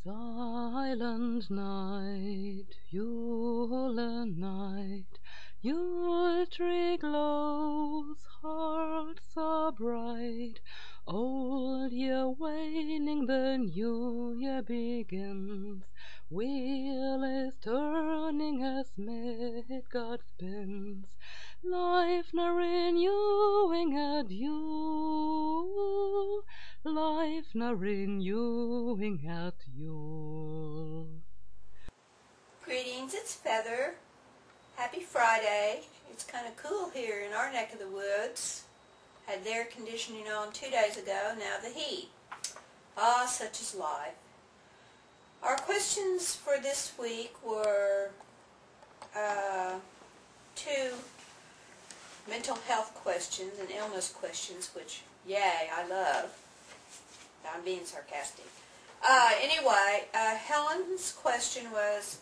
Silent night, Yule night, Yule tree glows, hearts are bright. Old year waning, the new year begins. Wheel is turning as Midgard spins. Life now renewing at Yule. Life now renewing at Yule. Greetings, it's Feather. Happy Friday. It's kind of cool here in our neck of the woods. Had the air conditioning on 2 days ago, now the heat. Ah, such is life. Our questions for this week were 2 mental health questions and illness questions, which, yay, I love. I'm being sarcastic. Anyway, Helen's question was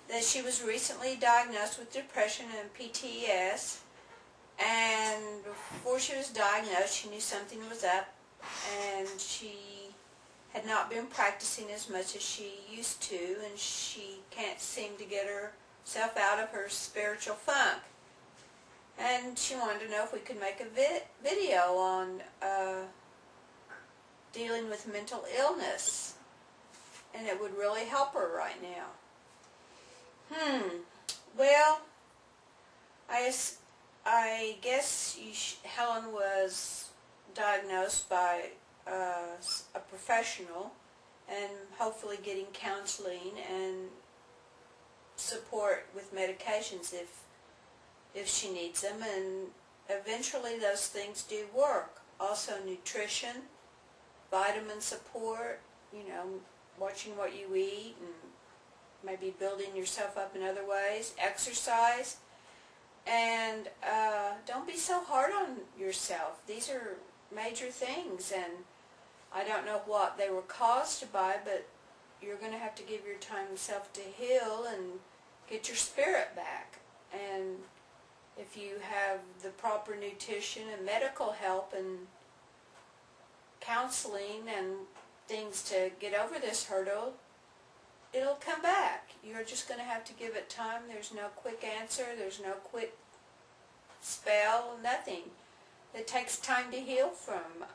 that she was recently diagnosed with depression and PTSD, and before she was diagnosed she knew something was up, and she had not been practicing as much as she used to, and she can't seem to get herself out of her spiritual funk. And she wanted to know if we could make a video on dealing with mental illness, and it would really help her right now. Well, I guess Helen was diagnosed by a professional, and hopefully getting counseling and support with medications if she needs them, and eventually those things do work. Also nutrition, vitamin support, watching what you eat and maybe building yourself up in other ways, exercise, and don't be so hard on yourself. These are major things, and I don't know what they were caused by, but you're going to have to give your time yourself to heal and get your spirit back. And if you have the proper nutrition and medical help and counseling and things to get over this hurdle, it'll come back. You're just going to have to give it time. There's no quick answer. There's no quick spell, nothing. It takes time to heal from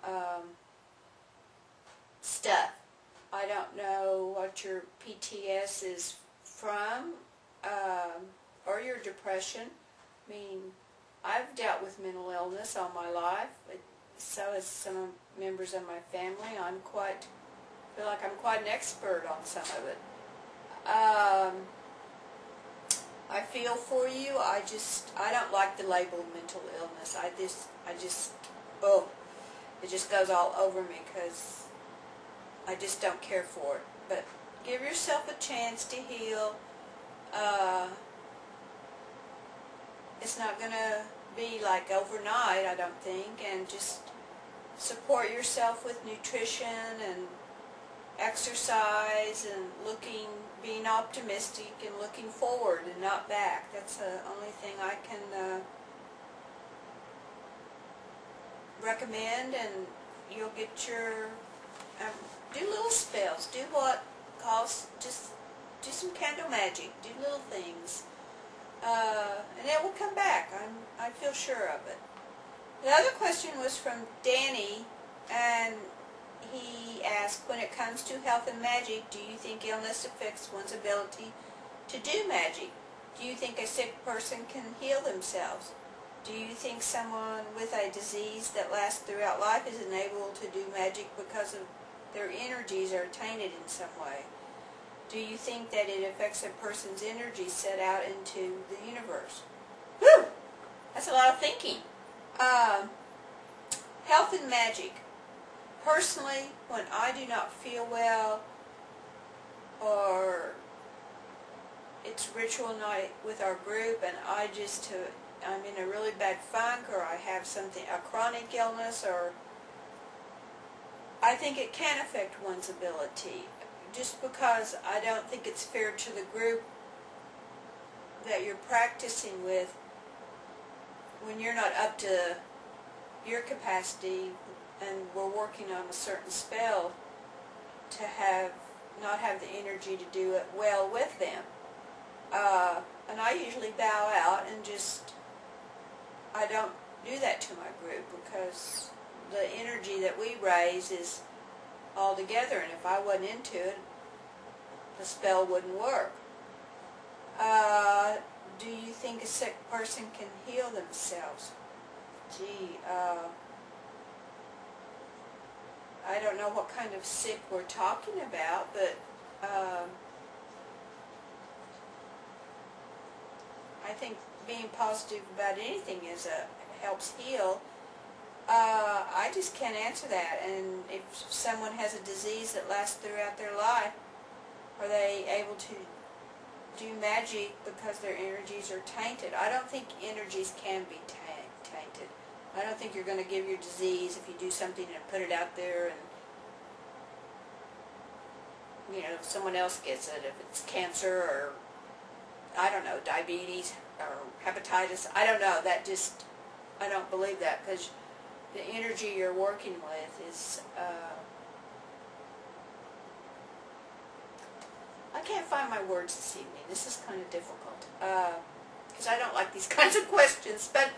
stuff. I don't know what your PTSD is from, or your depression. I mean, I've dealt with mental illness all my life, but so has some members of my family. I feel like I'm quite an expert on some of it. I feel for you. I don't like the label mental illness. It just goes all over me because I just don't care for it. But give yourself a chance to heal. It's not going to be like overnight, I don't think, and just support yourself with nutrition and exercise and being optimistic and looking forward and not back. That's the only thing I can recommend, and you'll get your, do little spells, just do some candle magic, do little things, and it will come back. I feel sure of it. The other question was from Danny, and he asked, when it comes to health and magic, do you think illness affects one's ability to do magic? Do you think a sick person can heal themselves? Do you think someone with a disease that lasts throughout life is unable to do magic because of their energies are tainted in some way? Do you think that it affects a person's energy set out into the universe? Whew! That's a lot of thinking. Health and magic. Personally, when I do not feel well, or it's ritual night with our group and I'm in a really bad funk, or I have a chronic illness, or I think it can affect one's ability, just because I don't think it's fair to the group that you're practicing with when you're not up to your capacity and we're working on a certain spell, to have not have the energy to do it well with them. And I usually bow out and just, I don't do that to my group because the energy that we raise is all together, and if I wasn't into it, the spell wouldn't work. Do you think a sick person can heal themselves? Gee, I don't know what kind of sick we're talking about, but I think being positive about anything helps heal. I just can't answer that. And if someone has a disease that lasts throughout their life, are they able to do magic because their energies are tainted? I don't think energies can be tainted. I don't think you're going to give your disease if you do something and put it out there and, you know, if someone else gets it, if it's cancer or, I don't know, diabetes or hepatitis, I don't know, I don't believe that, because the energy you're working with is, I can't find my words this evening. This is kind of difficult, because I don't like these kinds of questions, but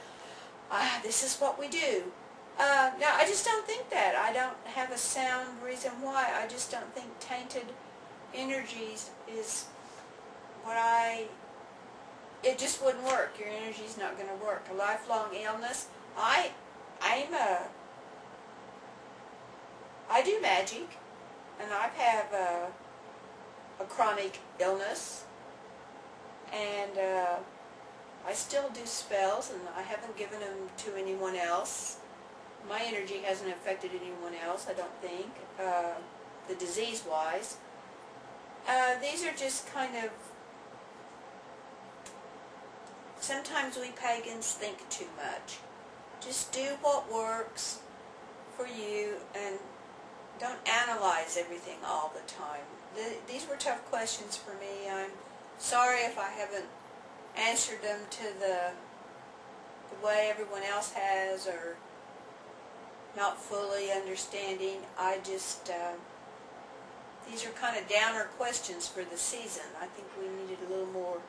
this is what we do. No, I just don't think that. I don't have a sound reason why. I just don't think tainted energies is what it just wouldn't work. Your energy's not going to work. A lifelong illness, I do magic, and I have a chronic illness, and I still do spells, and I haven't given them to anyone else. My energy hasn't affected anyone else, I don't think, the disease-wise. These are just kind of, sometimes we pagans think too much. Just do what works for you, and don't analyze everything all the time. These were tough questions for me. I'm sorry if I haven't answered them to the way everyone else has, or not fully understanding. I just, these are kind of downer questions for the season. I think we needed a little more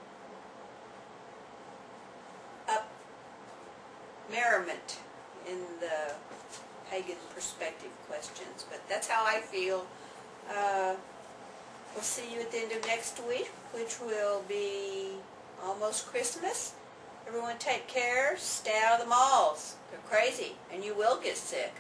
merriment in the pagan perspective questions, but that's how I feel. We'll see you at the end of next week, which will be almost Christmas. Everyone take care. Stay out of the malls. They're crazy, and you will get sick.